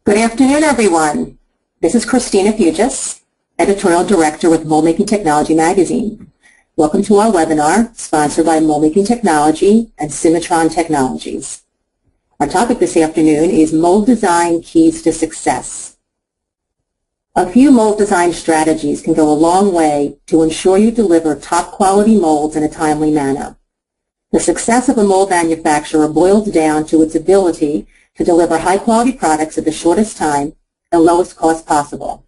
Good afternoon, everyone. This is Christina Fugis, Editorial Director with Mold Making Technology magazine. Welcome to our webinar, sponsored by Mold Making Technology and CimatronE Technologies. Our topic this afternoon is Mold Design Keys to Success. A few mold design strategies can go a long way to ensure you deliver top quality molds in a timely manner. The success of a mold manufacturer boils down to its ability to deliver high-quality products at the shortest time and lowest cost possible.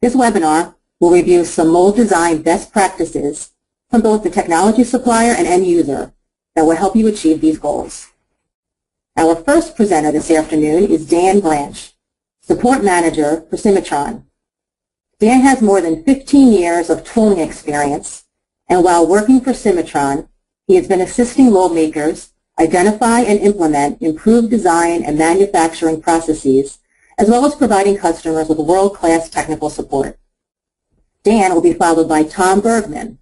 This webinar will review some mold design best practices from both the technology supplier and end user that will help you achieve these goals. Our first presenter this afternoon is Dan Branch, Support Manager for CimatronE. Dan has more than 15 years of tooling experience, and while working for CimatronE, he has been assisting mold makers identify and implement improved design and manufacturing processes, as well as providing customers with world-class technical support. Dan will be followed by Tom Bergman,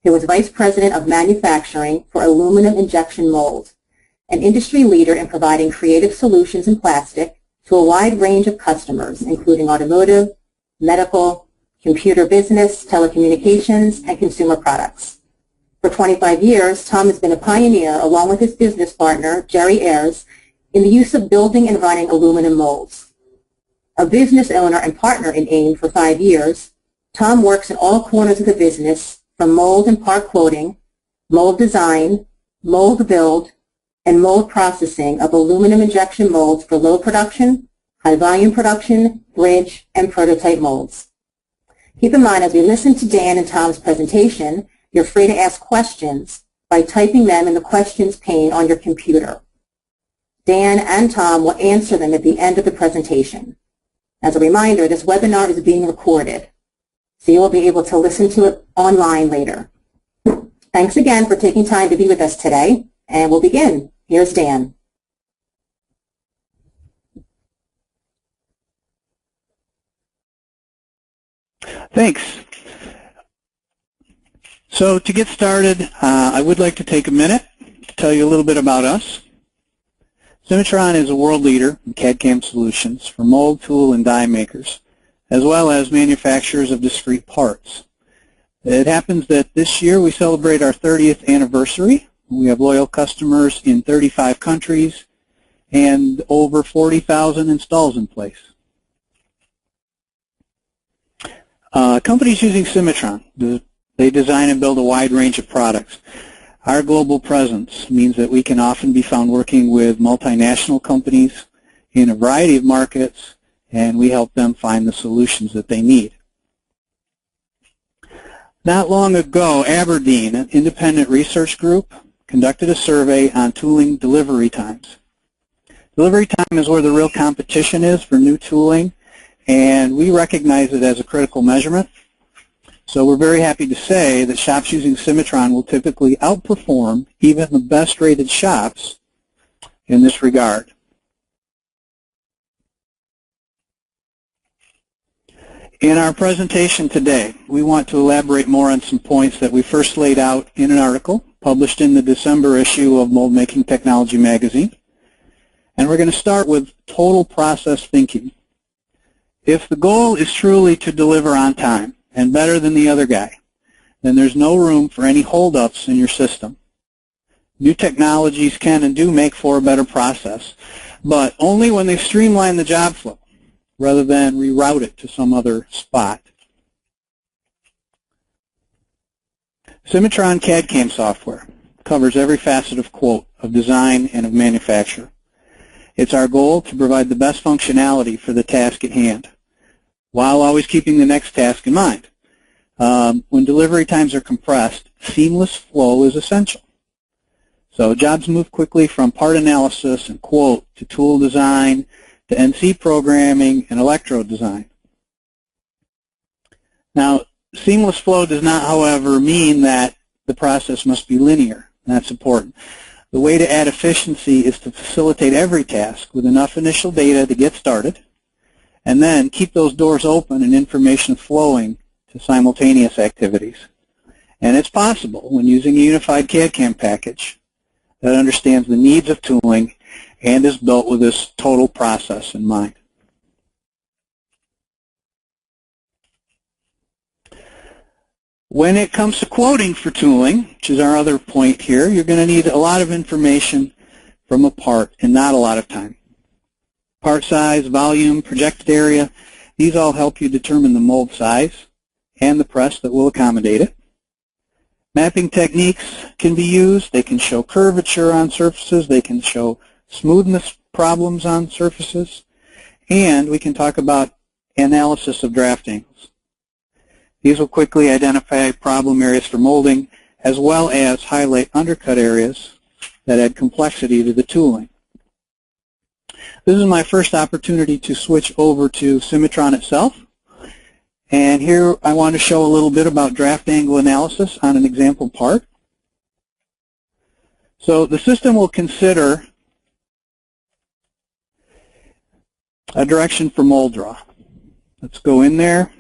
who is Vice President of Manufacturing for Aluminum Injection Mold, an industry leader in providing creative solutions in plastic to a wide range of customers, including automotive, medical, computer business, telecommunications, and consumer products. For 25 years, Tom has been a pioneer, along with his business partner, Jerry Ayers, in the use of building and running aluminum molds. A business owner and partner in AIM for 5 years, Tom works in all corners of the business, from mold and part quoting, mold design, mold build, and mold processing of aluminum injection molds for low production, high volume production, bridge, and prototype molds. Keep in mind, as we listen to Dan and Tom's presentation, you're free to ask questions by typing them in the questions pane on your computer. Dan and Tom will answer them at the end of the presentation. As a reminder, this webinar is being recorded, so you will be able to listen to it online later. Thanks again for taking time to be with us today, and we'll begin. Here's Dan. Thanks. So to get started, I would like to take a minute to tell you a little bit about us. CimatronE is a world leader in CAD/CAM solutions for mold, tool, and die makers, as well as manufacturers of discrete parts. It happens that this year we celebrate our 30th anniversary. We have loyal customers in 35 countries and over 40,000 installs in place. Companies using CimatronE, they design and build a wide range of products. Our global presence means that we can often be found working with multinational companies in a variety of markets, and we help them find the solutions that they need. Not long ago, Aberdeen, an independent research group, conducted a survey on tooling delivery times. Delivery time is where the real competition is for new tooling, and we recognize it as a critical measurement. So we're very happy to say that shops using CimatronE will typically outperform even the best rated shops in this regard. In our presentation today, we want to elaborate more on some points that we first laid out in an article published in the December issue of Mold Making Technology magazine. And we're going to start with total process thinking. If the goal is truly to deliver on time and better than the other guy, then there's no room for any holdups in your system. New technologies can and do make for a better process, but only when they streamline the job flow rather than reroute it to some other spot. CimatronE CAD/CAM software covers every facet of quote, of design, and of manufacture. It's our goal to provide the best functionality for the task at hand, while always keeping the next task in mind. When delivery times are compressed, seamless flow is essential. So jobs move quickly from part analysis and quote to tool design to NC programming and electrode design. Now, seamless flow does not, however, mean that the process must be linear. That's important. The way to add efficiency is to facilitate every task with enough initial data to get started, and then keep those doors open and information flowing to simultaneous activities. And it's possible when using a unified CAD/CAM package that understands the needs of tooling and is built with this total process in mind. When it comes to quoting for tooling, which is our other point here, you're going to need a lot of information from a part and not a lot of time. Part size, volume, projected area, these all help you determine the mold size and the press that will accommodate it. Mapping techniques can be used. They can show curvature on surfaces. They can show smoothness problems on surfaces. And we can talk about analysis of draft angles. These will quickly identify problem areas for molding, as well as highlight undercut areas that add complexity to the tooling. This is my first opportunity to switch over to CimatronE itself. And here I want to show a little bit about draft angle analysis on an example part. So the system will consider a direction for mold draw. Let's go in there.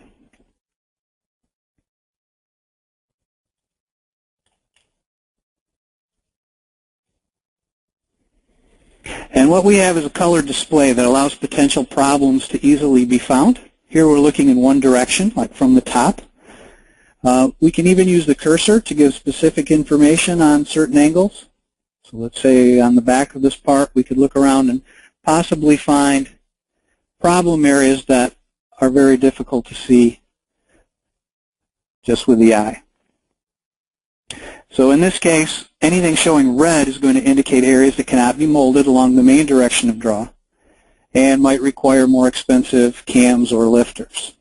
And what we have is a colored display that allows potential problems to easily be found. Here we're looking in one direction, like from the top. We can even use the cursor to give specific information on certain angles. So let's say on the back of this part, we could look around and possibly find problem areas that are very difficult to see just with the eye. So in this case, anything showing red is going to indicate areas that cannot be molded along the main direction of draw and might require more expensive cams or lifters.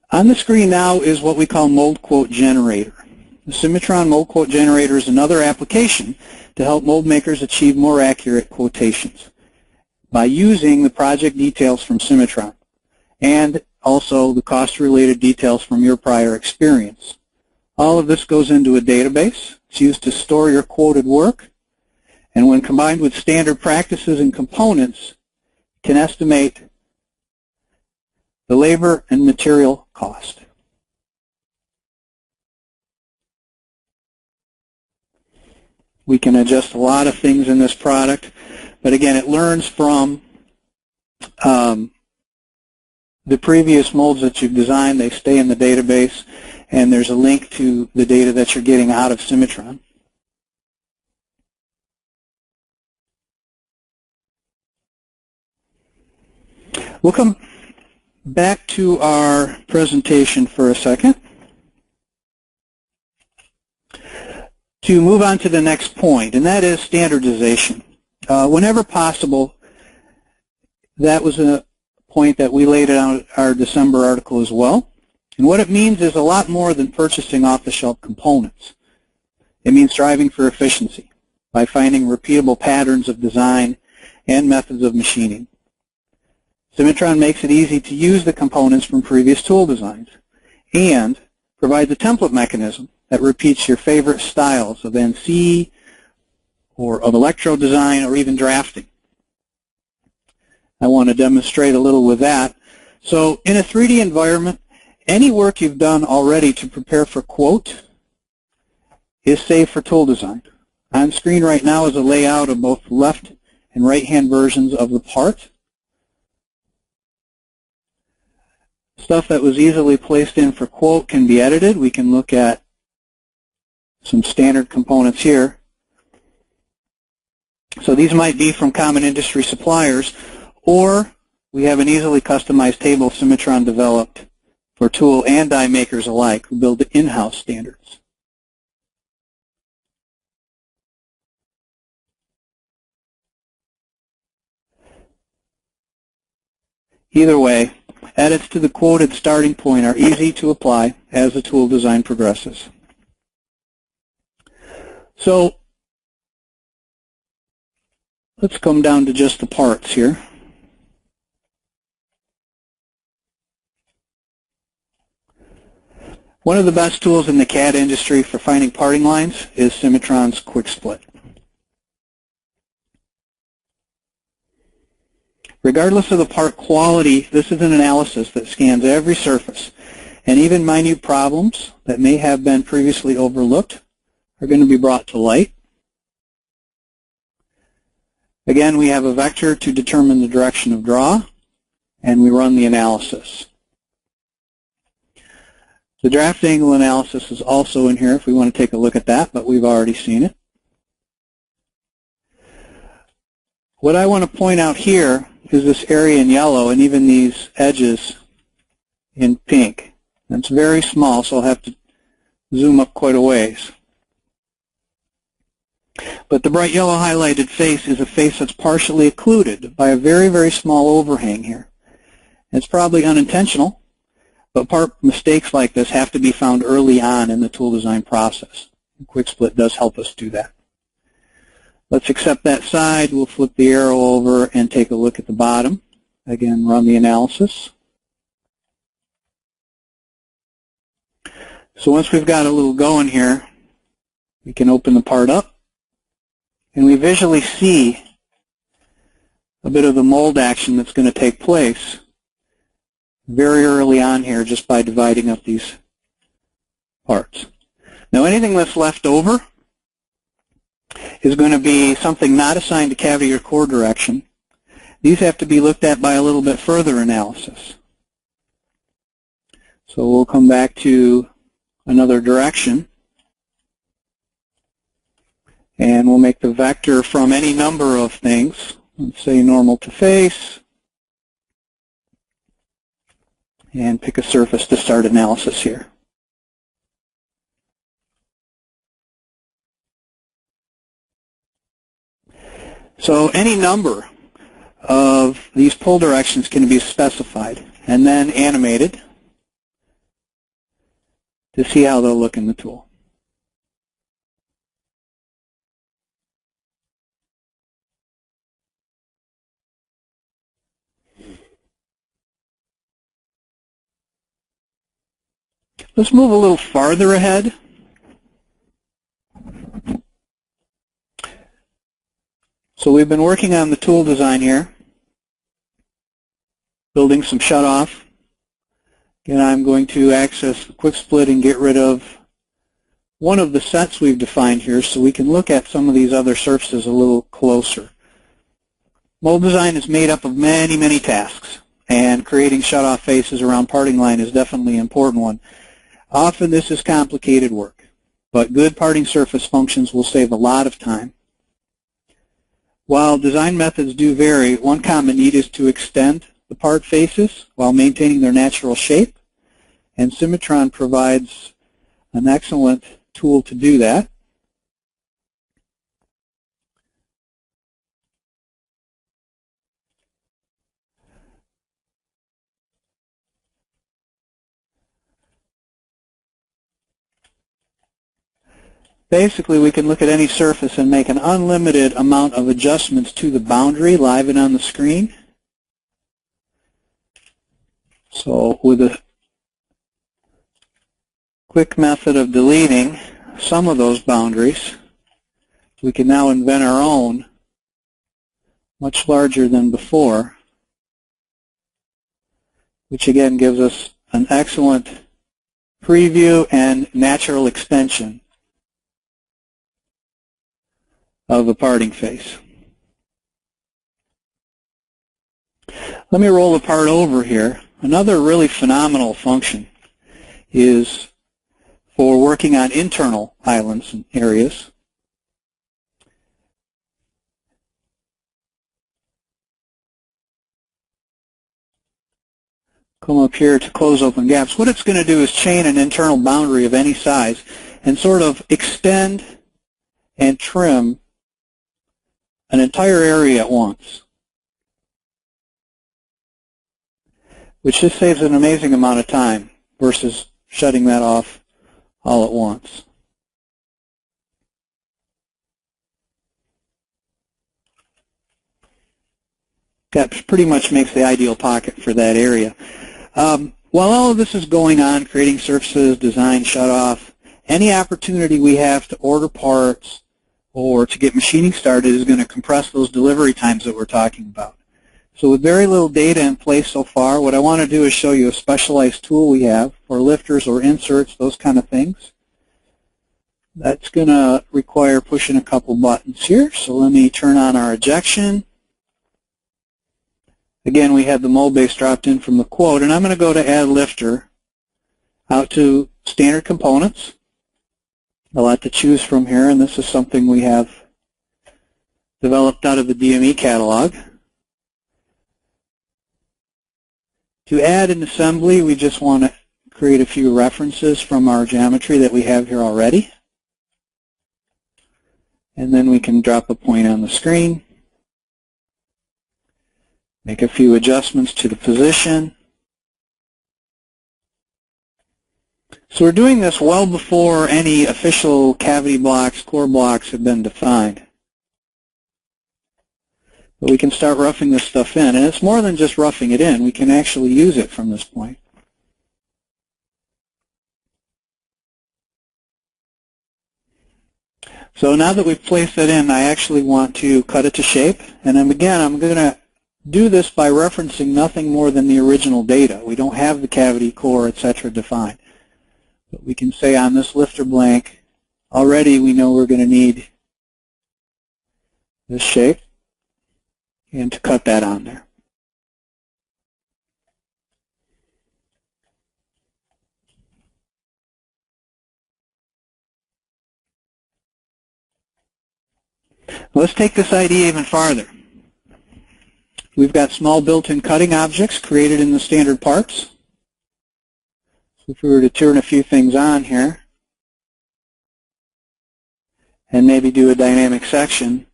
On the screen now is what we call mold quote generator. The CimatronE mold quote generator is another application to help mold makers achieve more accurate quotations by using the project details from CimatronE and also the cost-related details from your prior experience. All of this goes into a database. It's used to store your quoted work, and when combined with standard practices and components, can estimate the labor and material cost. We can adjust a lot of things in this product, but again, it learns from the previous molds that you've designed. They stay in the database, and there's a link to the data that you're getting out of CimatronE. We'll come back to our presentation for a second to move on to the next point, and that is standardization. Whenever possible, that was a point that we laid out in our December article as well. And what it means is a lot more than purchasing off-the-shelf components. It means striving for efficiency by finding repeatable patterns of design and methods of machining. CimatronE makes it easy to use the components from previous tool designs and provides a template mechanism that repeats your favorite styles of NC or of electrode design or even drafting. I want to demonstrate a little with that. So in a 3D environment, any work you've done already to prepare for quote is saved for tool design. On screen right now is a layout of both left and right-hand versions of the part. Stuff that was easily placed in for quote can be edited. We can look at some standard components here. So these might be from common industry suppliers, or we have an easily customized table CimatronE developed for tool and die makers alike who build in-house standards. Either way, edits to the quoted starting point are easy to apply as the tool design progresses. So let's come down to just the parts here. One of the best tools in the CAD industry for finding parting lines is CimatronE's Quick Split. Regardless of the part quality, this is an analysis that scans every surface, and even minute problems that may have been previously overlooked are going to be brought to light. Again, we have a vector to determine the direction of draw, and we run the analysis. The draft angle analysis is also in here if we want to take a look at that, but we've already seen it. What I want to point out here is this area in yellow and even these edges in pink. It's very small, so I'll have to zoom up quite a ways. But the bright yellow highlighted face is a face that's partially occluded by a very, very small overhang here. It's probably unintentional, but mistakes like this have to be found early on in the tool design process. Quick Split does help us do that. Let's accept that side. We'll flip the arrow over and take a look at the bottom. Again, run the analysis. So once we've got a little going here, we can open the part up, and we visually see a bit of the mold action that's going to take place very early on here just by dividing up these parts. Now anything that's left over is going to be something not assigned to cavity or core direction. These have to be looked at by a little bit further analysis. So we'll come back to another direction, and we'll make the vector from any number of things. Let's say normal to face, and pick a surface to start analysis here. So any number of these pull directions can be specified and then animated to see how they'll look in the tool. Let's move a little farther ahead. So we've been working on the tool design here, building some shutoff. Again, I'm going to access the Quick Split and get rid of one of the sets we've defined here so we can look at some of these other surfaces a little closer. Mold design is made up of many, many tasks, and creating shutoff faces around parting line is definitely an important one. Often this is complicated work, but good parting surface functions will save a lot of time. While design methods do vary, one common need is to extend the part faces while maintaining their natural shape, and Cimatron provides an excellent tool to do that. Basically, we can look at any surface and make an unlimited amount of adjustments to the boundary live and on the screen. So with a quick method of deleting some of those boundaries, we can now invent our own, much larger than before, which again gives us an excellent preview and natural extension of the parting face. Let me roll the part over here. Another really phenomenal function is for working on internal islands and areas. Come up here to close open gaps. What it's going to do is chain an internal boundary of any size and sort of extend and trim an entire area at once, which just saves an amazing amount of time versus shutting that off all at once. That pretty much makes the ideal pocket for that area. While all of this is going on, creating surfaces, design, shut off, any opportunity we have to order parts or to get machining started is going to compress those delivery times that we're talking about. So with very little data in place so far, what I want to do is show you a specialized tool we have for lifters or inserts, those kind of things. That's going to require pushing a couple buttons here. So let me turn on our ejection. Again, we have the mold base dropped in from the quote, and I'm going to go to Add Lifter out to Standard Components. A lot to choose from here, and this is something we have developed out of the DME catalog. To add an assembly, we just want to create a few references from our geometry that we have here already. And then we can drop a point on the screen, make a few adjustments to the position. So we're doing this well before any official cavity blocks, core blocks have been defined. But we can start roughing this stuff in, and it's more than just roughing it in. We can actually use it from this point. So now that we've placed it in, I actually want to cut it to shape. And then again, I'm going to do this by referencing nothing more than the original data. We don't have the cavity, core, etc. defined. But we can say on this lifter blank, already we know we're going to need this shape and to cut that on there. Let's take this idea even farther. We've got small built-in cutting objects created in the standard parts. So if we were to turn a few things on here and maybe do a dynamic section,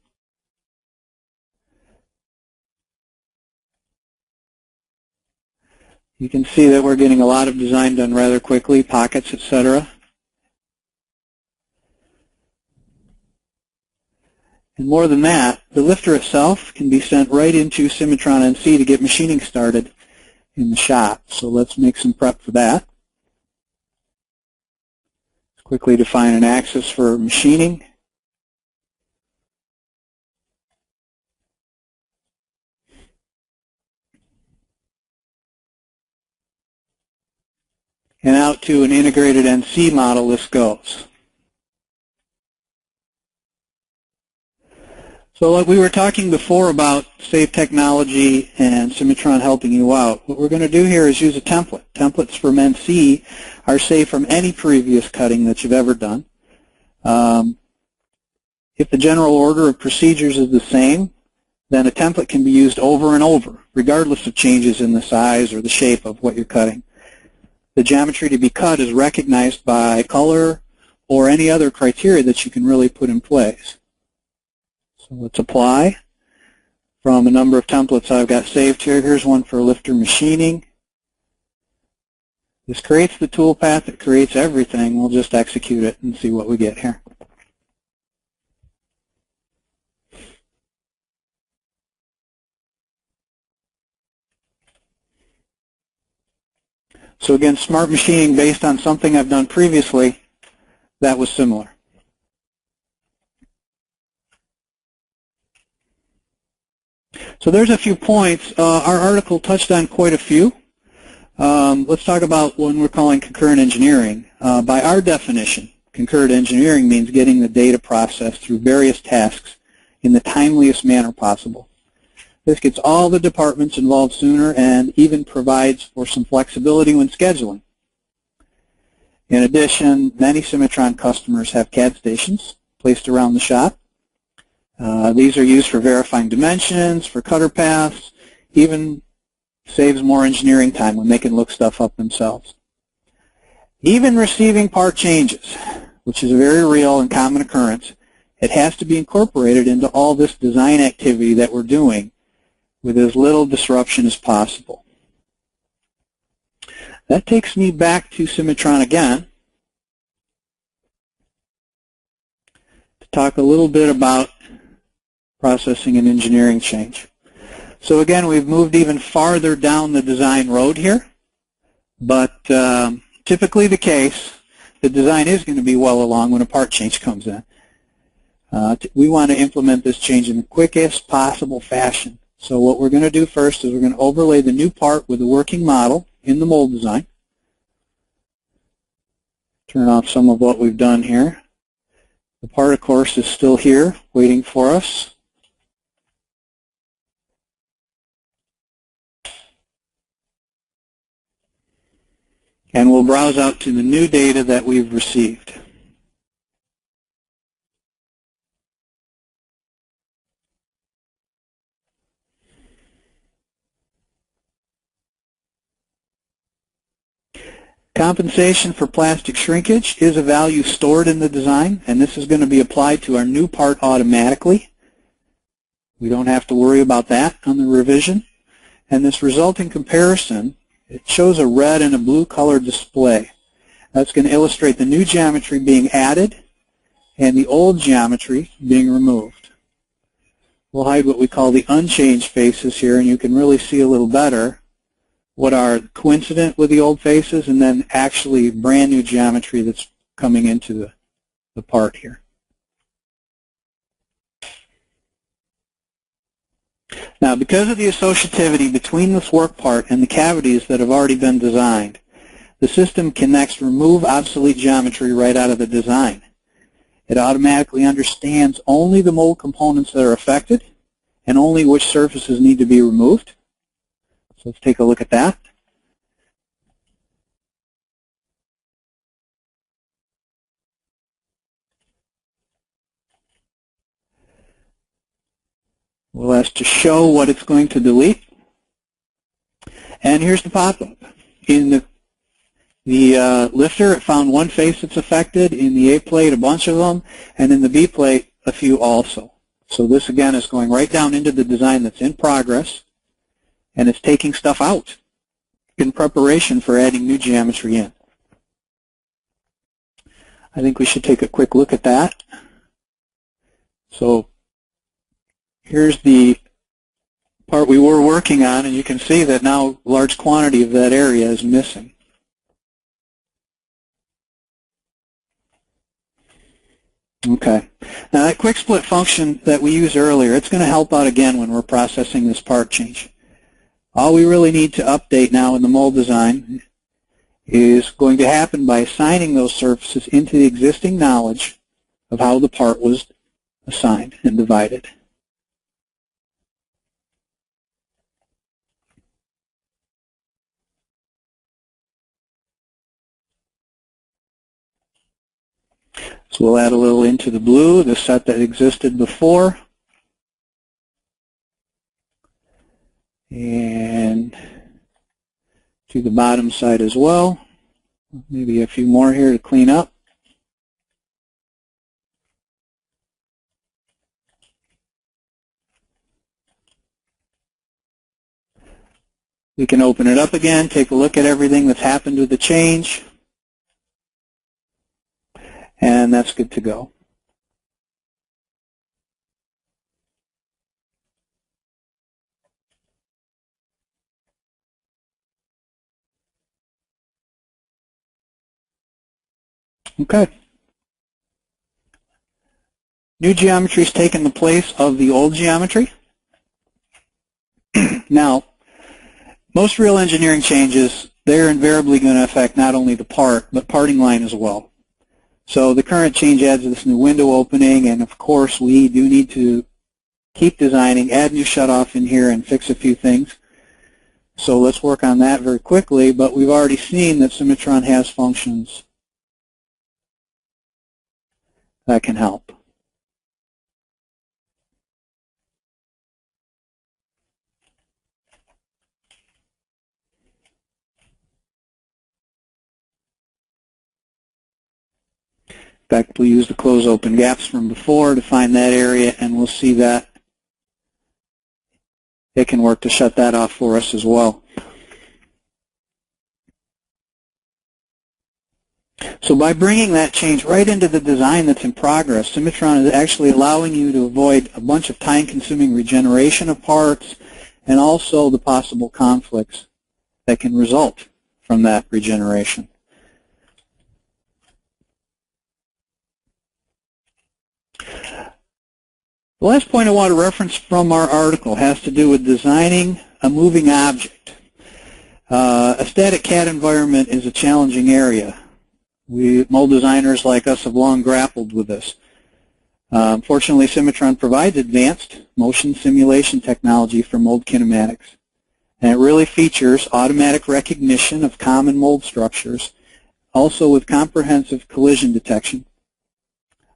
you can see that we're getting a lot of design done rather quickly, pockets, etc. And more than that, the lifter itself can be sent right into CimatronNC to get machining started in the shop. So let's make some prep for that. Let's quickly define an axis for machining. And out to an integrated NC model this goes. So like we were talking before about safe technology and Cimatron helping you out, what we're going to do here is use a template. Templates from NC are safe from any previous cutting that you've ever done. If the general order of procedures is the same, then a template can be used over and over, regardless of changes in the size or the shape of what you're cutting. The geometry to be cut is recognized by color or any other criteria that you can really put in place. So let's apply from a number of templates I've got saved here. Here's one for lifter machining. This creates the toolpath. It creates everything. We'll just execute it and see what we get here. So again, smart machining based on something I've done previously that was similar. So there's a few points. Our article touched on quite a few. Let's talk about what we're calling concurrent engineering. By our definition, concurrent engineering means getting the data processed through various tasks in the timeliest manner possible. This gets all the departments involved sooner and even provides for some flexibility when scheduling. In addition, many Cimatron customers have CAD stations placed around the shop. These are used for verifying dimensions, for cutter paths, even saves more engineering time when they can look stuff up themselves. Even receiving part changes, which is a very real and common occurrence, it has to be incorporated into all this design activity that we're doing with as little disruption as possible. That takes me back to Cimatron again to talk a little bit about processing and engineering change. So again, we've moved even farther down the design road here, but typically the case, the design is going to be well along when a part change comes in. We want to implement this change in the quickest possible fashion. So what we're going to do first is we're going to overlay the new part with the working model in the mold design. Turn off some of what we've done here. The part, of course, is still here waiting for us. And we'll browse out to the new data that we've received. Compensation for plastic shrinkage is a value stored in the design, and this is going to be applied to our new part automatically. We don't have to worry about that on the revision. And this resulting comparison, it shows a red and a blue colored display. That's going to illustrate the new geometry being added and the old geometry being removed. We'll hide what we call the unchanged faces here, and you can really see a little better what are coincident with the old faces and then actually brand new geometry that's coming into the part here. Now, because of the associativity between this work part and the cavities that have already been designed, the system can next remove obsolete geometry right out of the design. It automatically understands only the mold components that are affected and only which surfaces need to be removed. So let's take a look at that. We'll ask to show what it's going to delete. And here's the pop-up. In the lifter, it found one face that's affected. In the A plate, a bunch of them. And in the B plate, a few also. So this, again, is going right down into the design that's in progress. And it's taking stuff out in preparation for adding new geometry in. I think we should take a quick look at that. So here's the part we were working on, and you can see that now a large quantity of that area is missing. Okay. Now that quick split function that we used earlier, it's going to help out again when we're processing this part change. All we really need to update now in the mold design is going to happen by assigning those surfaces into the existing knowledge of how the part was assigned and divided. So we'll add a little into the blue, the set that existed before. And to the bottom side as well. Maybe a few more here to clean up. We can open it up again, take a look at everything that's happened with the change. And that's good to go. Okay. New geometry has taken the place of the old geometry. Now, most real engineering changes, they're invariably going to affect not only the part, but parting line as well. So the current change adds this new window opening, and of course we do need to keep designing, add new shutoff in here, and fix a few things. So let's work on that very quickly, but we've already seen that Cimatron has functions that can help. In fact, we'll use the close open gaps from before to find that area, and we'll see that it can work to shut that off for us as well. So by bringing that change right into the design that's in progress, Cimatron is actually allowing you to avoid a bunch of time-consuming regeneration of parts and also the possible conflicts that can result from that regeneration. The last point I want to reference from our article has to do with designing a moving object. A static CAD environment is a challenging area. Mold designers like us have long grappled with this. Fortunately, Cimatron provides advanced motion simulation technology for mold kinematics. And it really features automatic recognition of common mold structures, also with comprehensive collision detection.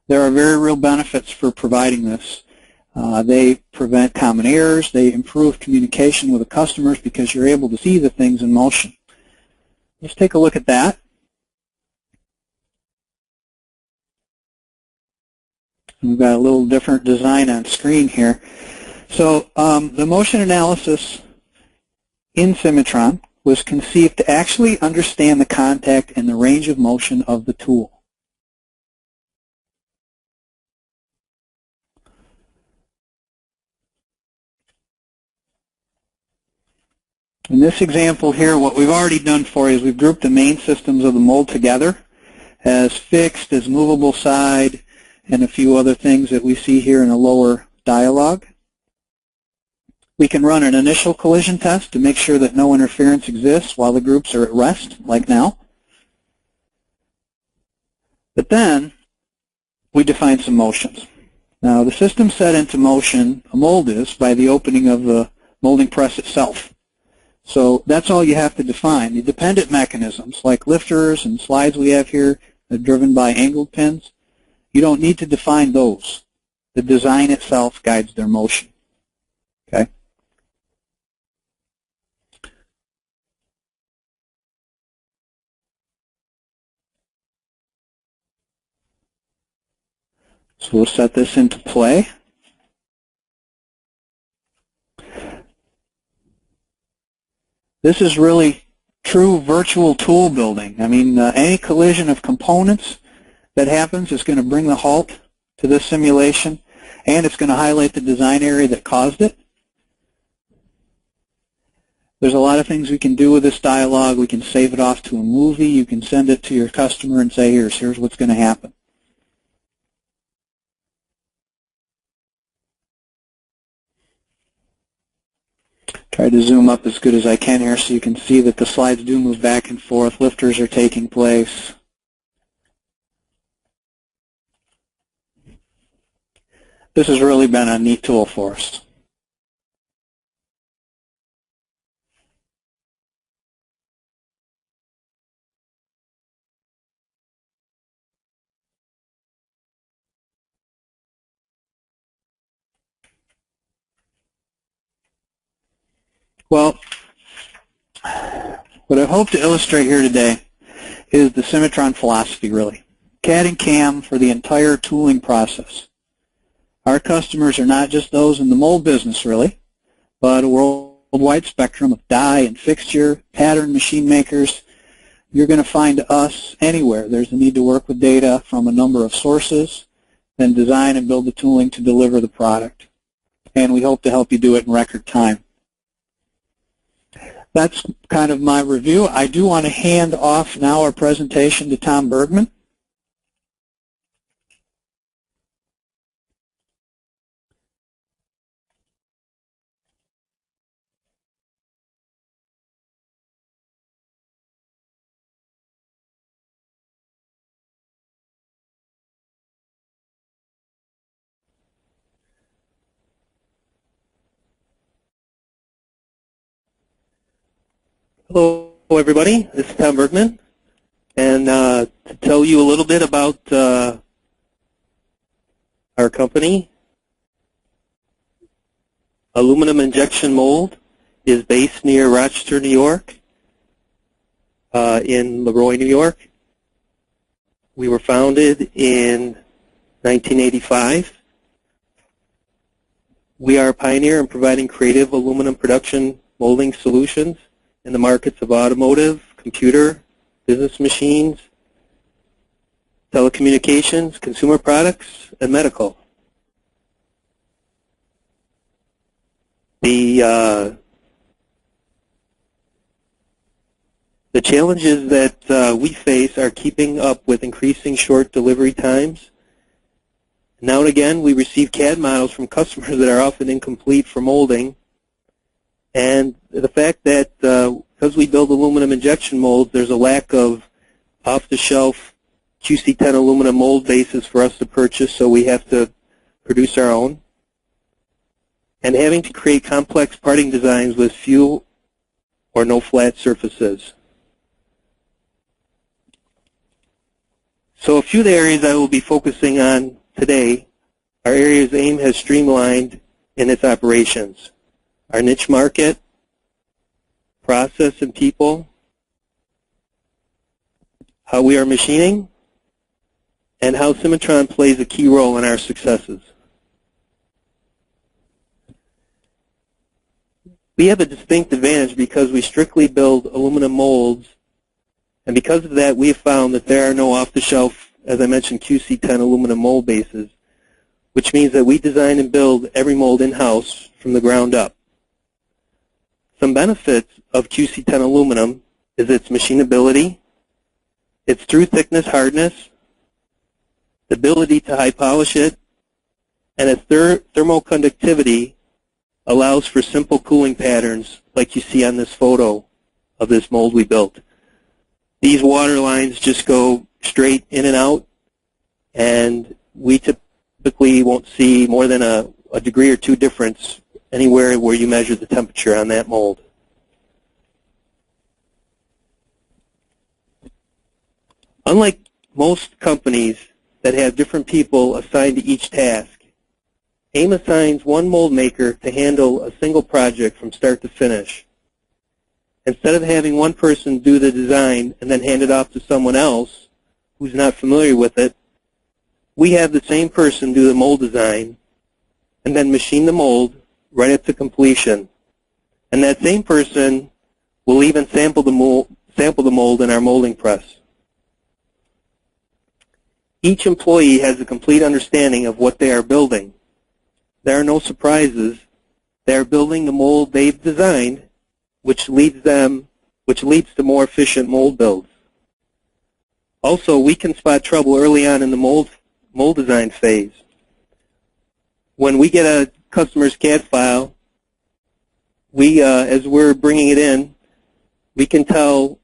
There are very real benefits for providing this. They prevent common errors. They improve communication with the customers because you're able to see the things in motion. Let's take a look at that. We've got a little different design on screen here. So the motion analysis in Cimatron was conceived to actually understand the contact and the range of motion of the tool. In this example here, what we've already done for you is we've grouped the main systems of the mold together as fixed, as movable side, and a few other things that we see here in a lower dialog. We can run an initial collision test to make sure that no interference exists while the groups are at rest, like now. But then we define some motions. Now, the system set into motion a mold is by the opening of the molding press itself. So that's all you have to define. The dependent mechanisms, like lifters and slides we have here, are driven by angled pins. You don't need to define those. The design itself guides their motion. Okay? So we'll set this into play. This is really true virtual tool building. I mean, any collision of components that happens is going to bring the halt to this simulation, and it's going to highlight the design area that caused it. There's a lot of things we can do with this dialogue. We can save it off to a movie. You can send it to your customer and say, here's what's going to happen. Try to zoom up as good as I can here so you can see that the slides do move back and forth. Lifters are taking place. This has really been a neat tool for us. Well, what I hope to illustrate here today is the Cimatron philosophy, really. CAD and CAM for the entire tooling process. Our customers are not just those in the mold business, really, but a worldwide spectrum of die and fixture, pattern machine makers. You're going to find us anywhere. There's a need to work with data from a number of sources, then design and build the tooling to deliver the product. And we hope to help you do it in record time. That's kind of my review. I do want to hand off now our presentation to Tom Bergman. Hello, everybody. This is Tom Bergman, and to tell you a little bit about our company. Aluminum Injection Mold is based near Rochester, New York, in Leroy, New York. We were founded in 1985. We are a pioneer in providing creative aluminum production molding solutions in the markets of automotive, computer, business machines, telecommunications, consumer products, and medical. The challenges that we face are keeping up with increasing short delivery times. Now and again, we receive CAD models from customers that are often incomplete for molding. And the fact that because we build aluminum injection molds, there's a lack of off-the-shelf QC10 aluminum mold bases for us to purchase, so we have to produce our own, and having to create complex parting designs with few or no flat surfaces. So a few of the areas I will be focusing on today are areas AIM has streamlined in its operations: our niche market, process and people, how we are machining, and how Cimatron plays a key role in our successes. We have a distinct advantage because we strictly build aluminum molds, and because of that we have found that there are no off-the-shelf, as I mentioned, QC10 aluminum mold bases, which means that we design and build every mold in-house from the ground up. Some benefits of QC10 aluminum is its machinability, its true thickness hardness, the ability to high polish it, and its thermal conductivity allows for simple cooling patterns like you see on this photo of this mold we built. These water lines just go straight in and out, and we typically won't see more than a degree or two difference anywhere where you measure the temperature on that mold. Unlike most companies that have different people assigned to each task, AIM assigns one mold maker to handle a single project from start to finish. Instead of having one person do the design and then hand it off to someone else who's not familiar with it, we have the same person do the mold design and then machine the mold right up to completion. And that same person will even sample the mold in our molding press. Each employee has a complete understanding of what they are building. There are no surprises. They are building the mold they've designed, which leads to more efficient mold builds. Also, we can spot trouble early on in the mold design phase. When we get a customer's CAD file, as we're bringing it in, we can tell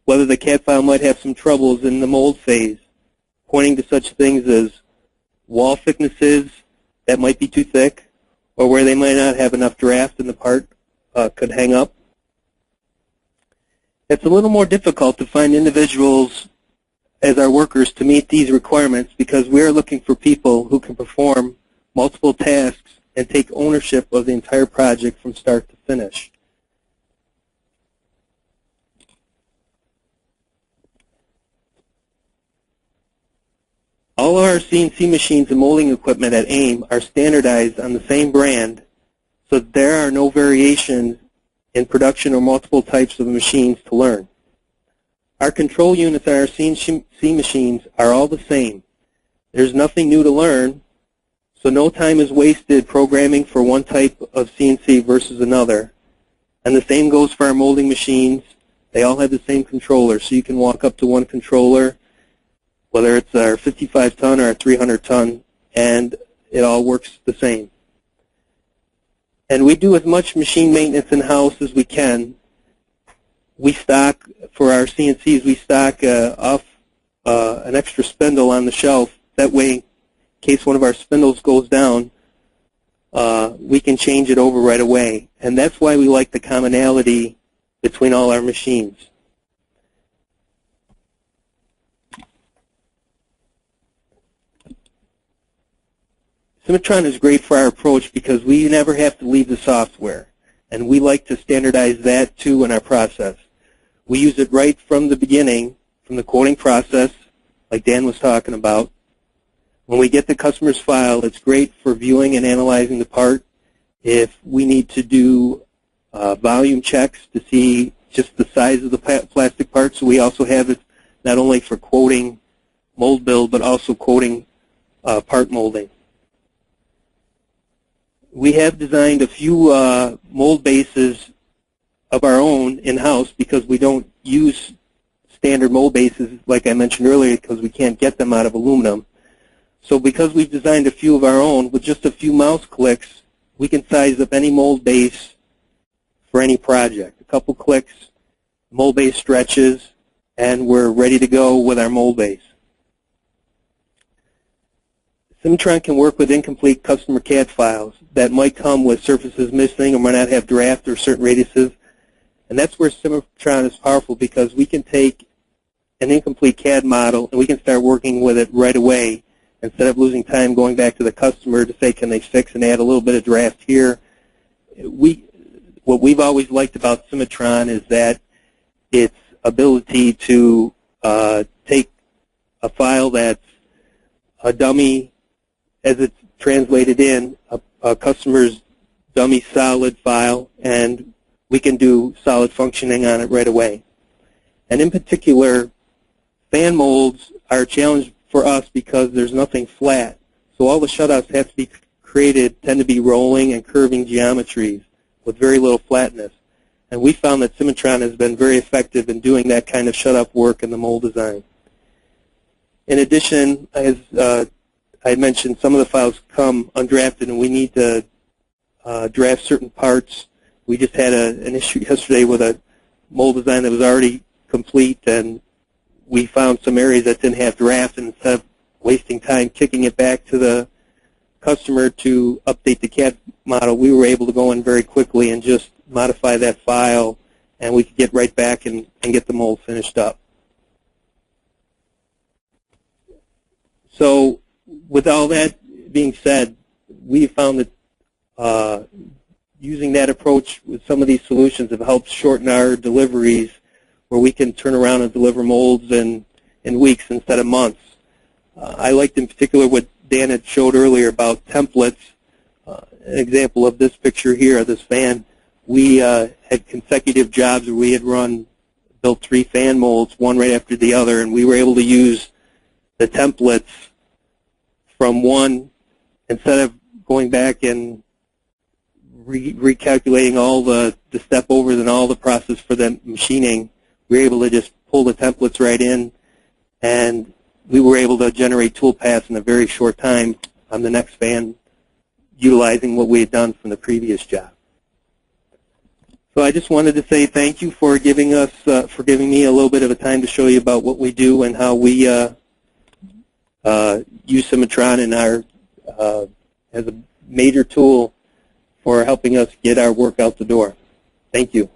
whether the CAD file might have some troubles in the mold phase, pointing to such things as wall thicknesses that might be too thick, or where they might not have enough draft and the part could hang up. It's a little more difficult to find individuals as our workers to meet these requirements because we are looking for people who can perform multiple tasks and take ownership of the entire project from start to finish. All of our CNC machines and molding equipment at AIM are standardized on the same brand, so there are no variations in production or multiple types of machines to learn. Our control units on our CNC machines are all the same. There's nothing new to learn, so no time is wasted programming for one type of CNC versus another. And the same goes for our molding machines. They all have the same controller, so you can walk up to one controller, whether it's our 55-ton or our 300-ton, and it all works the same. And we do as much machine maintenance in-house as we can. We stock, for our CNCs, we stock off an extra spindle on the shelf. That way, in case one of our spindles goes down, we can change it over right away. And that's why we like the commonality between all our machines. CimatronE is great for our approach because we never have to leave the software, and we like to standardize that too in our process. We use it right from the beginning, from the quoting process, like Dan was talking about. When we get the customer's file, it's great for viewing and analyzing the part. If we need to do volume checks to see just the size of the plastic part, so we also have it not only for quoting mold build, but also quoting part molding. We have designed a few mold bases of our own in-house because we don't use standard mold bases, like I mentioned earlier, because we can't get them out of aluminum. So because we've designed a few of our own, with just a few mouse clicks, we can size up any mold base for any project. A couple clicks, mold base stretches, and we're ready to go with our mold base. CimatronE can work with incomplete customer CAD files that might come with surfaces missing or might not have draft or certain radiuses. And that's where CimatronE is powerful, because we can take an incomplete CAD model and we can start working with it right away instead of losing time going back to the customer to say, can they fix and add a little bit of draft here. What we've always liked about CimatronE is that its ability to take a file that's a dummy as it's translated in, a customer's dummy solid file, and we can do solid functioning on it right away. And in particular, fan molds are a challenge for us because there's nothing flat. So all the shutouts have to be created tend to be rolling and curving geometries with very little flatness. And we found that CimatronE has been very effective in doing that kind of shutout work in the mold design. In addition, as I mentioned, some of the files come undrafted and we need to draft certain parts. We just had an issue yesterday with a mold design that was already complete, and we found some areas that didn't have draft, and instead of wasting time kicking it back to the customer to update the CAD model, we were able to go in very quickly and just modify that file, and we could get right back and get the mold finished up. So with all that being said, we found that using that approach with some of these solutions have helped shorten our deliveries, where we can turn around and deliver molds in weeks instead of months. I liked in particular what Dan had showed earlier about templates. An example of this picture here, this fan, we had consecutive jobs where we had built 3 fan molds, one right after the other, and we were able to use the templates from one, instead of going back and recalculating all the step overs and all the process for the machining. We were able to just pull the templates right in, and we were able to generate tool paths in a very short time on the next fan, utilizing what we had done from the previous job. So I just wanted to say thank you for giving me a little bit of a time to show you about what we do and how we use CimatronE in our as a major tool for helping us get our work out the door. Thank you.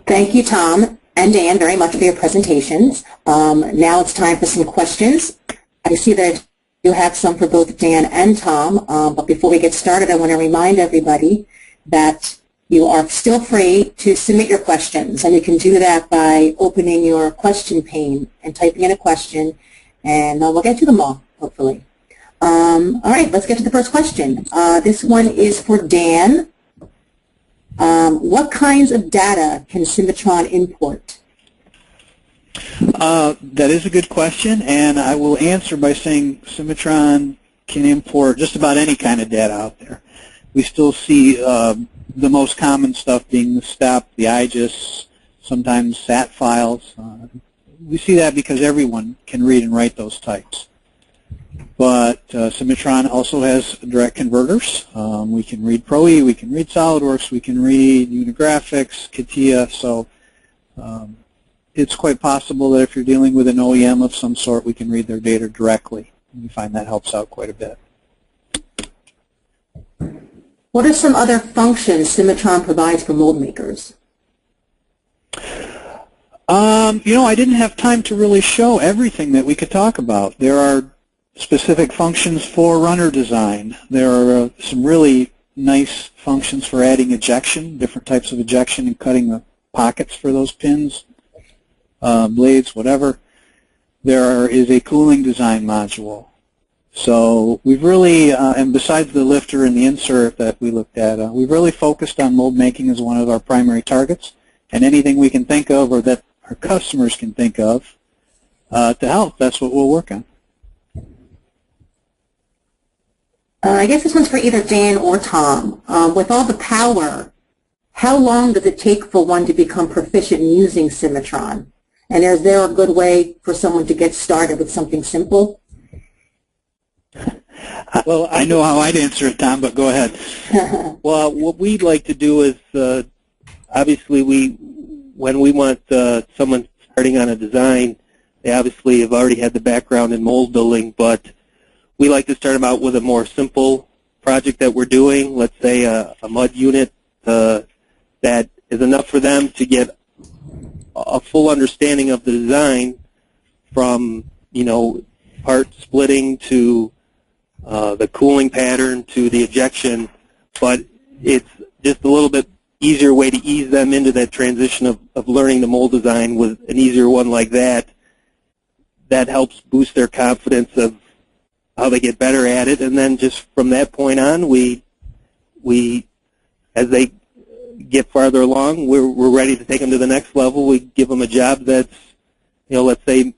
Thank you, Tom and Dan, very much for your presentations. Now it's time for some questions. I see that you have some for both Dan and Tom, but before we get started, I want to remind everybody that you are still free to submit your questions, and you can do that by opening your question pane and typing in a question, and we'll get to them all, hopefully. All right, let's get to the first question. This one is for Dan. What kinds of data can CimatronE import? That is a good question, and I will answer by saying CimatronE can import just about any kind of data out there. We still see the most common stuff being the STEP, the IGES, sometimes SAT files. We see that because everyone can read and write those types. But CimatronE also has direct converters. We can read ProE, we can read SolidWorks, we can read Unigraphics, CATIA, so it's quite possible that if you're dealing with an OEM of some sort, we can read their data directly. And we find that helps out quite a bit. What are some other functions CimatronE provides for mold makers? You know, I didn't have time to really show everything that we could talk about. There are specific functions for runner design. There are some really nice functions for adding ejection, different types of ejection, and cutting the pockets for those pins, blades, whatever. There is a cooling design module. So we've really, and besides the lifter and the insert that we looked at, we've really focused on mold making as one of our primary targets, and anything we can think of or that our customers can think of to help, that's what we'll work on. I guess this one's for either Dan or Tom. With all the power, how long does it take for one to become proficient in using CimatronE? And is there a good way for someone to get started with something simple? Well, I know how I'd answer it, Tom, but go ahead. Well, what we'd like to do is, obviously, when we want someone starting on a design, they obviously have already had the background in mold building, but we like to start them out with a more simple project that we're doing, let's say a mud unit that is enough for them to get a full understanding of the design, from, part splitting to the cooling pattern to the ejection, but it's just a little bit easier way to ease them into that transition of learning the mold design with an easier one like that. That helps boost their confidence of how they get better at it, and then just from that point on, we as they get farther along, we're ready to take them to the next level. We give them a job that's, let's say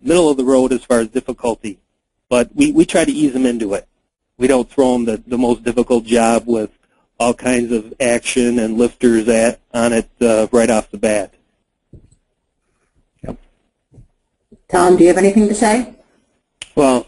middle of the road as far as difficulty, but we try to ease them into it. We don't throw them the most difficult job with all kinds of action and lifters on it right off the bat. Yep. Tom, do you have anything to say? Well,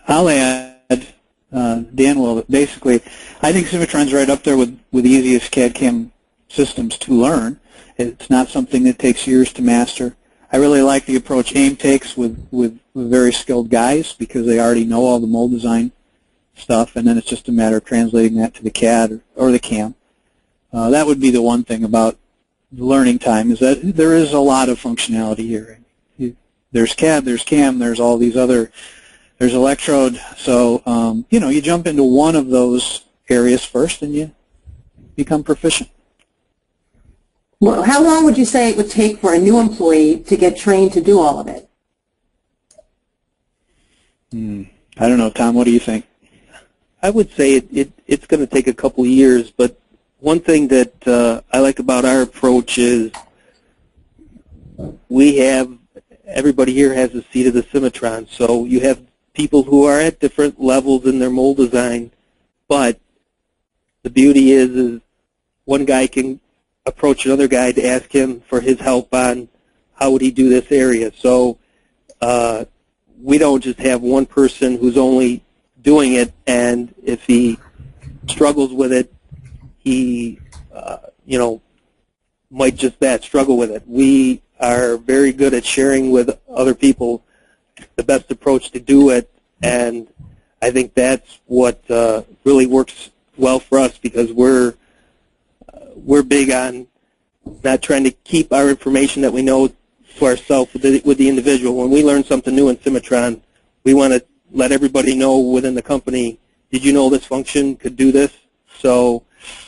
I'll add, Dan will, but basically, I think Cimatron's right up there with the easiest CAD/CAM systems to learn. It's not something that takes years to master. I really like the approach AIM takes with very skilled guys, because they already know all the mold design stuff, and then it's just a matter of translating that to the CAD or the CAM. That would be the one thing about the learning time, is that there is a lot of functionality here. There's CAD, there's CAM, there's all these other, there's electrode. So, you jump into one of those areas first and you become proficient. Well, how long would you say it would take for a new employee to get trained to do all of it? I don't know, Tom, what do you think? I would say it's going to take a couple of years, but one thing that I like about our approach is everybody here has a seat of the Cimatron, so you have people who are at different levels in their mold design, but the beauty is one guy can approach another guy to ask him for his help on how would he do this area. So we don't just have one person who's only doing it, and if he struggles with it, he might just struggle with it. We are very good at sharing with other people the best approach to do it, and I think that's what really works well for us, because we're big on not trying to keep our information that we know to ourselves with the individual. When we learn something new in Cimatron, we want to let everybody know within the company, did you know this function could do this? So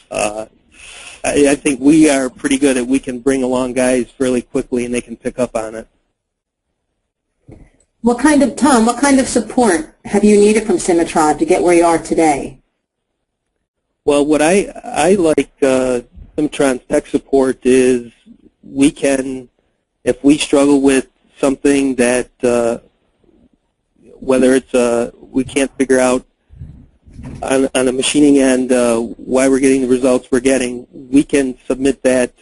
I think we are pretty good at, we can bring along guys fairly quickly and they can pick up on it. Tom, what kind of support have you needed from Cimatron to get where you are today? Well, what I like Cimatron's tech support is we can, if we struggle with something that, whether it's we can't figure out on the machining end why we're getting the results we're getting, we can submit that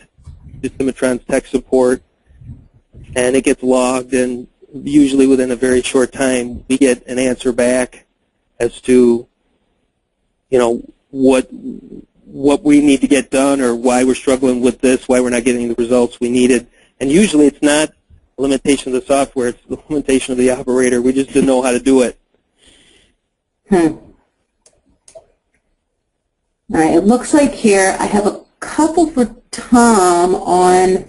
to Cimatron's tech support, and it gets logged, and usually within a very short time we get an answer back as to what we need to get done, or why we're struggling with this, why we're not getting the results we needed. And usually it's not a limitation of the software, it's the limitation of the operator. We just didn't know how to do it. All right, it looks like here I have a couple for Tom on,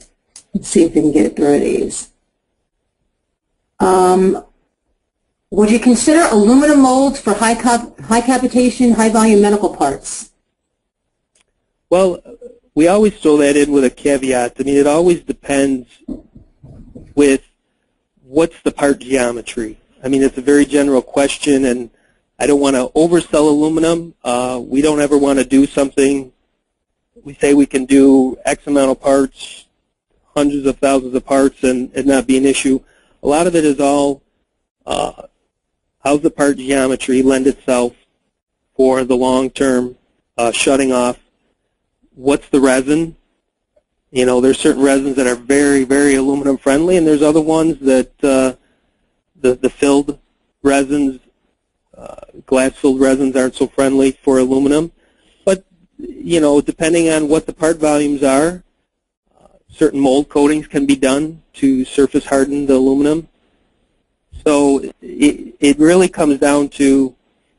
let's see if we can get through these. Would you consider aluminum molds for high cavitation, high volume medical parts? Well, we always throw that in with a caveat. I mean, it always depends with what's the part geometry. I mean, it's a very general question, and I don't want to oversell aluminum. We don't ever want to do something. We say we can do X amount of parts, hundreds of thousands of parts, and it not be an issue. A lot of it is all how's the part geometry lend itself for the long-term shutting off. What's the resin? There's certain resins that are very, very aluminum friendly, and there's other ones that the filled resins glass-filled resins aren't so friendly for aluminum. But, depending on what the part volumes are, certain mold coatings can be done to surface harden the aluminum. So it really comes down to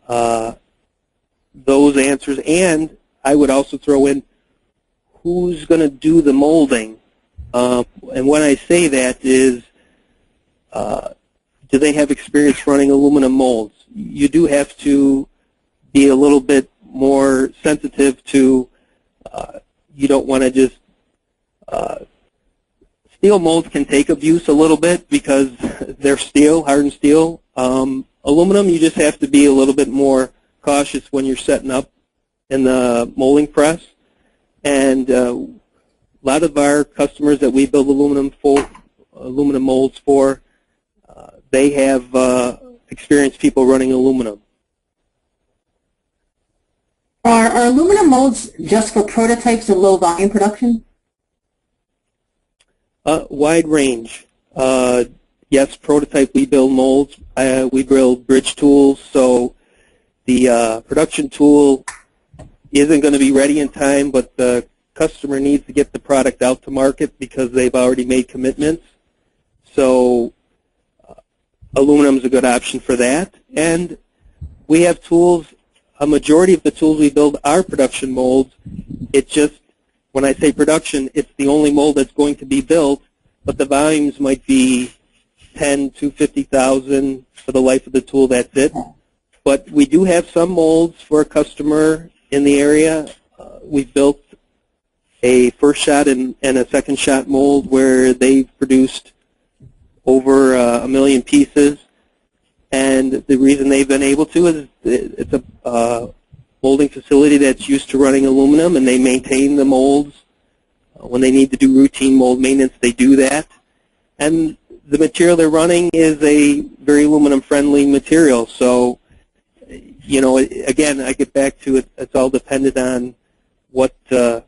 those answers. And I would also throw in who's going to do the molding. And when I say that is, do they have experience running aluminum molds? You do have to be a little bit more sensitive to, you don't want to just, steel molds can take abuse a little bit because they're steel, hardened steel. Aluminum, you just have to be a little bit more cautious when you're setting up in the molding press. And a lot of our customers that we build aluminum molds for, they have experienced people running aluminum. Are aluminum molds just for prototypes and low volume production? Wide range. Yes, prototype, we build molds. We build bridge tools, so the production tool isn't going to be ready in time, but the customer needs to get the product out to market because they've already made commitments. So aluminum is a good option for that. And we have tools. A majority of the tools we build are production molds. It's just, when I say production, it's the only mold that's going to be built, but the volumes might be 10 to 50,000 for the life of the tool, that's it. But we do have some molds for a customer in the area. We've built a first shot and a second shot mold where they've produced over 1 million pieces. And the reason they've been able to is it's a molding facility that's used to running aluminum, and they maintain the molds. When they need to do routine mold maintenance, they do that. And the material they're running is a very aluminum-friendly material. So, again, I get back to it. It's all dependent on what the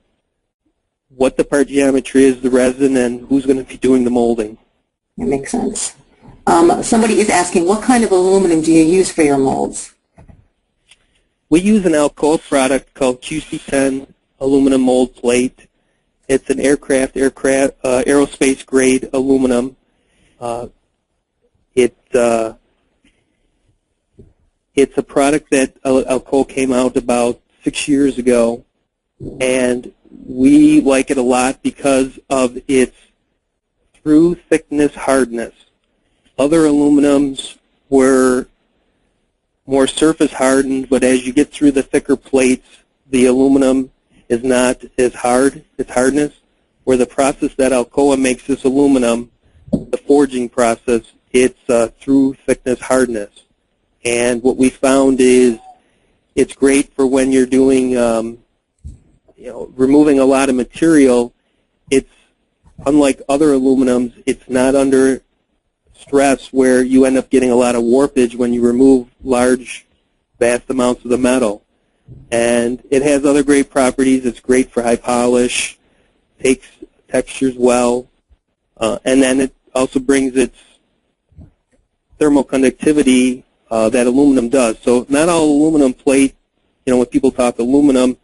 part geometry is, the resin, and who's going to be doing the molding. That makes sense. Somebody is asking, what kind of aluminum do you use for your molds? We use an Alcoa product called QC10 aluminum mold plate. It's an aerospace grade aluminum. It's a product that Alcoa came out about 6 years ago, and we like it a lot because of its through thickness hardness. Other aluminums were more surface hardened, but as you get through the thicker plates, the aluminum is not as hard, its hardness, where the process that Alcoa makes this aluminum, the forging process, it's through thickness hardness. And what we found is it's great for when you're doing, removing a lot of material. It's unlike other aluminums, it's not under stress where you end up getting a lot of warpage when you remove large, vast amounts of the metal. And it has other great properties. It's great for high polish, takes textures well, and then it also brings its thermal conductivity that aluminum does. So not all aluminum plate, when people talk aluminum,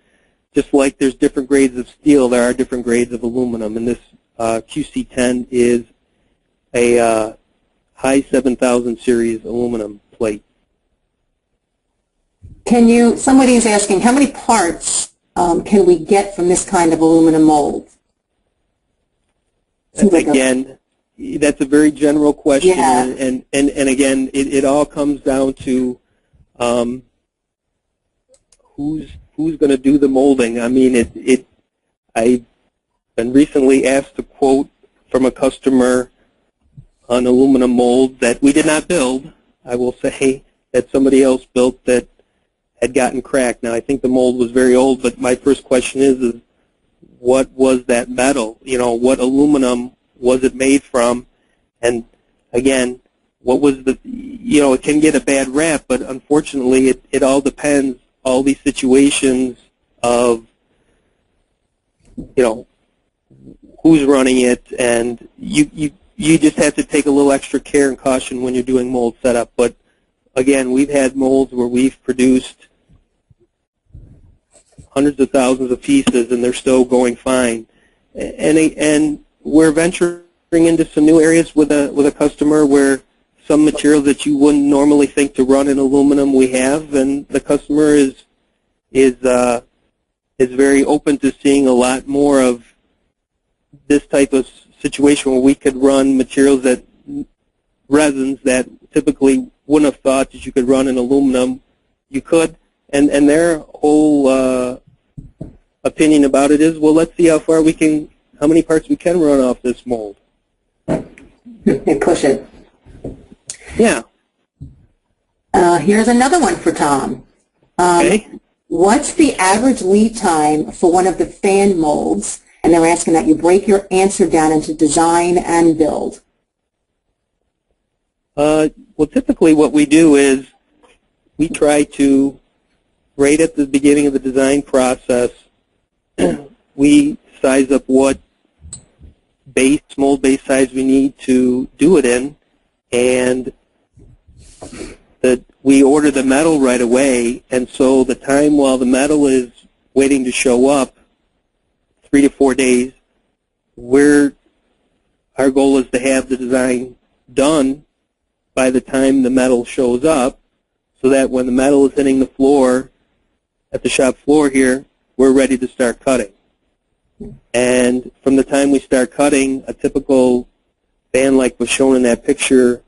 just like there's different grades of steel, there are different grades of aluminum. And this QC10 is a high 7000 series aluminum plate. Somebody is asking, how many parts can we get from this kind of aluminum mold? Again, that's a very general question, yeah. and again, it all comes down to who's going to do the molding. I mean, I've been recently asked to quote from a customer an aluminum mold that we did not build. I will say that somebody else built that had gotten cracked. Now, I think the mold was very old, but my first question is what was that metal? What aluminum was it made from? And again, what was it can get a bad rap, but unfortunately it all depends, all these situations of, who's running it, and you just have to take a little extra care and caution when you're doing mold setup. But again, we've had molds where we've produced hundreds of thousands of pieces, and they're still going fine. And we're venturing into some new areas with a customer where some materials that you wouldn't normally think to run in aluminum we have, and the customer is very open to seeing a lot more of this type of situation where we could run materials that resins that typically wouldn't have thought that you could run in aluminum. You could, and their whole opinion about it is, well, let's see how many parts we can run off this mold. And push it. Yeah. Here's another one for Tom. Okay. What's the average lead time for one of the fan molds? And they're asking that you break your answer down into design and build. Well, typically what we do is we try to, right at the beginning of the design process, we size up what mold base size we need to do it in, and we order the metal right away, and so the time while the metal is waiting to show up, 3 to 4 days, our goal is to have the design done by the time the metal shows up, so that when the metal is hitting the floor, at the shop floor here, we're ready to start cutting. And from the time we start cutting, a typical fan like was shown in that picture,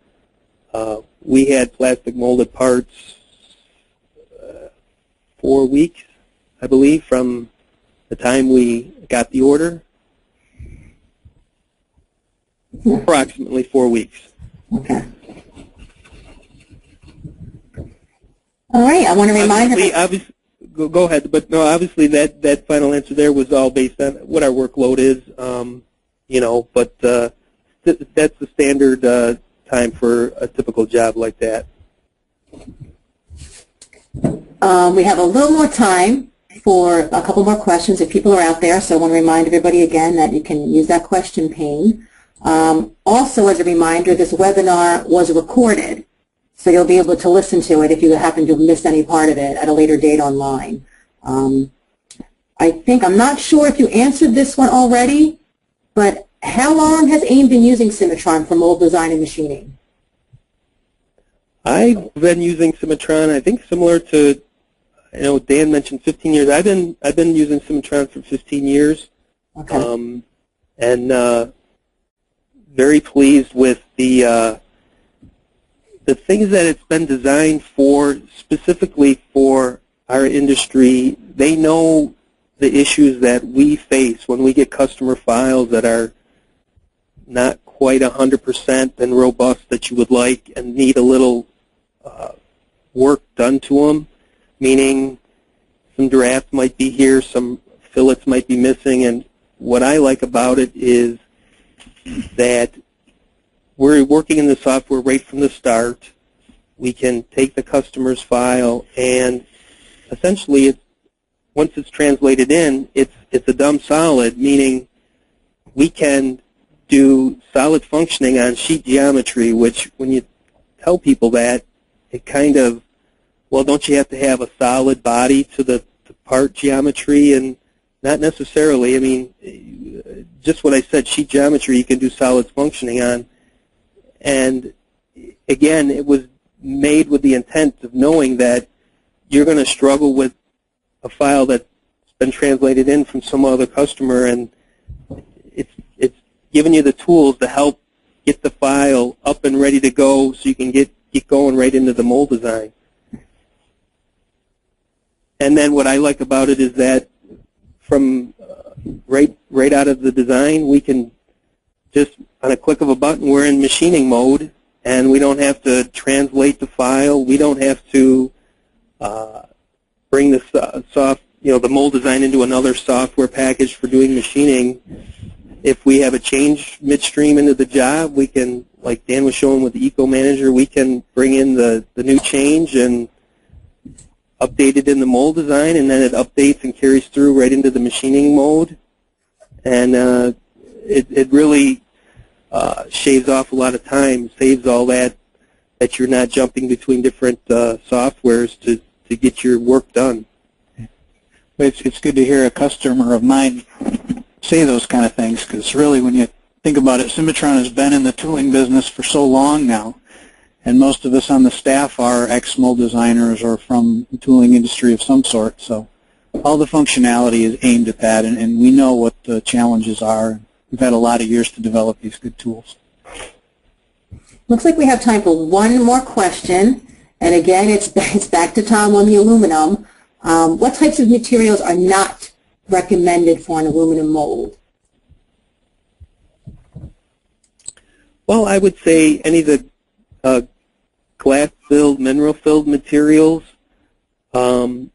we had plastic molded parts 4 weeks, I believe, from the time we got the order. Approximately 4 weeks. Okay. All right. I want to remind everybody. Go ahead, but no, obviously that final answer there was all based on what our workload is, but that's the standard time for a typical job like that. We have a little more time for a couple more questions if people are out there, so I want to remind everybody again that you can use that question pane. Also, as a reminder, this webinar was recorded, so you'll be able to listen to it if you happen to have missed any part of it at a later date online. I'm not sure if you answered this one already, but how long has AIM been using Cimatron for mold design and machining? I've been using Cimatron, I think similar to, Dan mentioned 15 years. I've been using Cimatron for 15 years. Okay. And very pleased with the things that it's been designed for, specifically for our industry. They know the issues that we face when we get customer files that are not quite 100% and robust that you would like and need a little work done to them, meaning some drafts might be here, some fillets might be missing, and what I like about it is that we're working in the software right from the start. We can take the customer's file and essentially once it's translated in, it's a dumb solid, meaning we can do solid functioning on sheet geometry, which when you tell people that, it kind of, well, don't you have to have a solid body to the part geometry? And not necessarily. I mean, just what I said, sheet geometry you can do solid functioning on. And again, it was made with the intent of knowing that you're going to struggle with a file that's been translated in from some other customer, and it's giving you the tools to help get the file up and ready to go so you can get going right into the mold design. And then what I like about it is that from right out of the design, we can just, on a click of a button, we're in machining mode, and we don't have to translate the file. We don't have to bring the mold design into another software package for doing machining. If we have a change midstream into the job, we can, like Dan was showing with the Eco Manager, we can bring in the new change and update it in the mold design, and then it updates and carries through right into the machining mode. And it really shaves off a lot of time, saves all that that you're not jumping between different softwares to get your work done. It's good to hear a customer of mine say those kind of things, because really when you think about it, Cimatron has been in the tooling business for so long now, and most of us on the staff are ex-mold designers or from the tooling industry of some sort, so all the functionality is aimed at that, and we know what the challenges are. We've had a lot of years to develop these good tools. Looks like we have time for one more question, and again, it's back to Tom on the aluminum. What types of materials are not recommended for an aluminum mold? Well, I would say any of the glass-filled, mineral-filled materials. And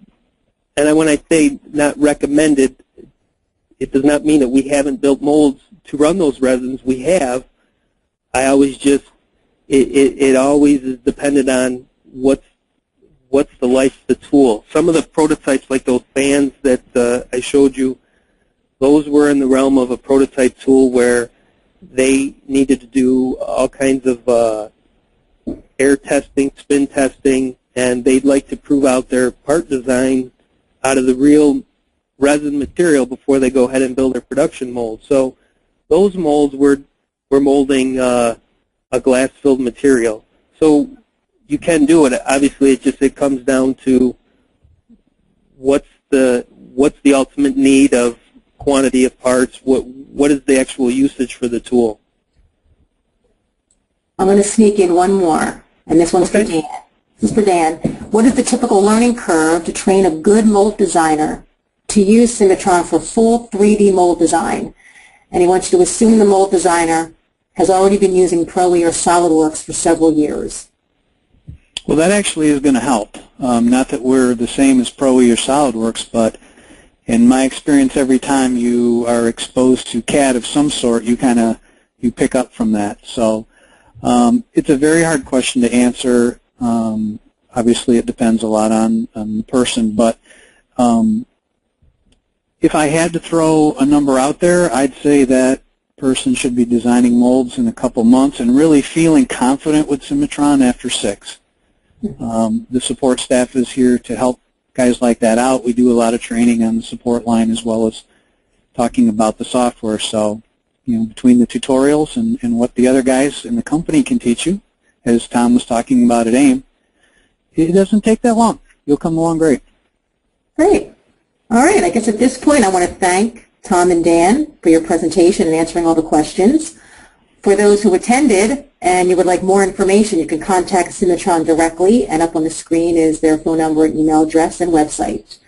when I say not recommended, it does not mean that we haven't built molds to run those resins. We have. I always just, it always is dependent on what's the life of the tool. Some of the prototypes, like those fans that I showed you, those were in the realm of a prototype tool where they needed to do all kinds of air testing, spin testing, and they'd like to prove out their part design out of the real resin material before they go ahead and build their production mold. So those molds were molding a glass-filled material. So you can do it. Obviously, it comes down to what's the ultimate need of quantity of parts. What is the actual usage for the tool? I'm going to sneak in one more, and this one's for Dan. This is for Dan. What is the typical learning curve to train a good mold designer to use Cimatron for full 3D mold design? And he wants you to assume the mold designer has already been using ProE or SolidWorks for several years. Well, that actually is going to help. Not that we're the same as ProE or SolidWorks, but in my experience, every time you are exposed to CAD of some sort, you pick up from that. So it's a very hard question to answer. Obviously, it depends a lot on the person, but if I had to throw a number out there, I'd say that person should be designing molds in a couple months and really feeling confident with Cimatron after 6. The support staff is here to help guys like that out. We do a lot of training on the support line as well as talking about the software. So, between the tutorials and what the other guys in the company can teach you, as Tom was talking about at AIM, it doesn't take that long. You'll come along great. Great. All right. I guess at this point I want to thank Tom and Dan for your presentation and answering all the questions. For those who attended and you would like more information, you can contact Cimatron directly, and up on the screen is their phone number and email address and website.